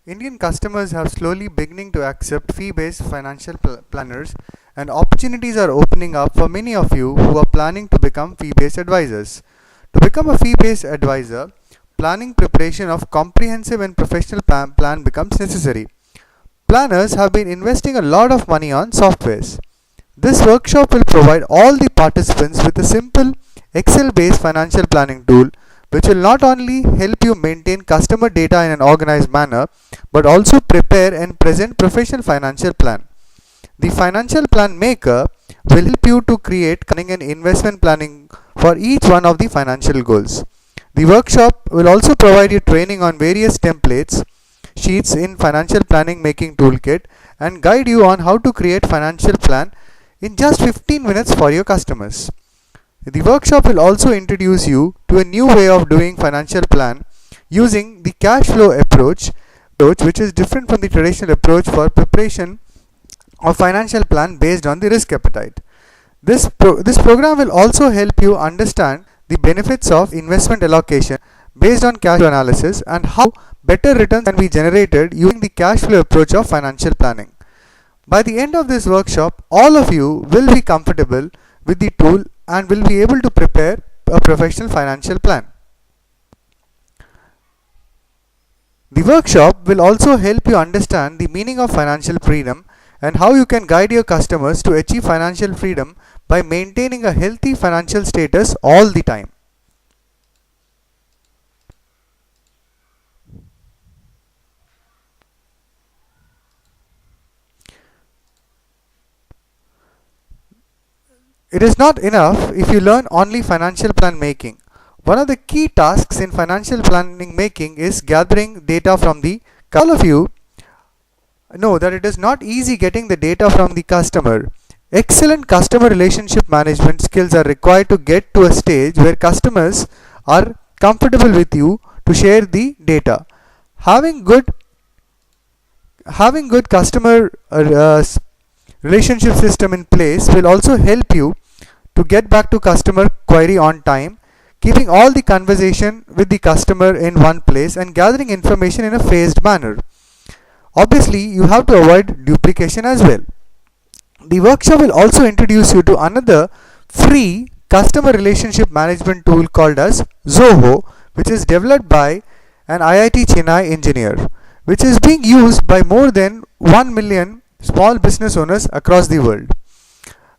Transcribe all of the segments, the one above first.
Indian customers have slowly beginning to accept fee-based financial planners, and opportunities are opening up for many of you who are planning to become fee-based advisors. To become a fee-based advisor, planning preparation of comprehensive and professional plan becomes necessary. Planners have been investing a lot of money on softwares. This workshop will provide all the participants with a simple Excel-based financial planning tool which will not only help you maintain customer data in an organized manner but also prepare and present professional financial plan. The financial plan maker will help you to create cunning and investment planning for each one of the financial goals. The workshop will also provide you training on various templates, sheets in financial planning making toolkit and guide you on how to create financial plan in just 15 minutes for your customers. The workshop will also introduce you to a new way of doing financial plan using the cash flow approach which is different from the traditional approach for preparation of financial plan based on the risk appetite. This program will also help you understand the benefits of investment allocation based on cash flow analysis and how better returns can be generated using the cash flow approach of financial planning. By the end of this workshop, all of you will be comfortable with the tool and will be able to prepare a professional financial plan. The workshop will also help you understand the meaning of financial freedom and how you can guide your customers to achieve financial freedom by maintaining a healthy financial status all the time. It is not enough if you learn only financial plan making. One of the key tasks in financial planning making is gathering data from the all of you know that it is not easy getting the data from the customer. Excellent customer relationship management skills are required to get to a stage where customers are comfortable with you to share the data. Having good customer relationship system in place will also help you to get back to customer query on time, keeping all the conversation with the customer in one place and gathering information in a phased manner. Obviously, you have to avoid duplication as well. The workshop will also introduce you to another free customer relationship management tool called as Zoho, which is developed by an IIT Chennai engineer, which is being used by more than 1 million small business owners across the world.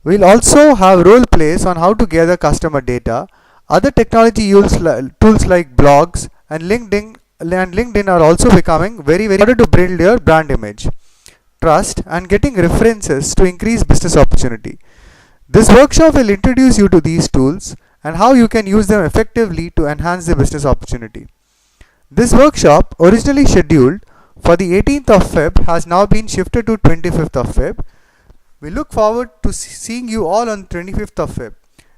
We'll also have role plays on how to gather customer data. Other technology tools like blogs and LinkedIn are also becoming very in order to build your brand image, trust and getting references to increase business opportunity. This workshop will introduce you to these tools and how you can use them effectively to enhance the business opportunity. This workshop, originally scheduled for the 18th of Feb, has now been shifted to 25th of Feb. We look forward to seeing you all on 25th of Feb.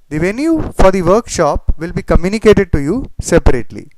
The venue for the workshop will be communicated to you separately.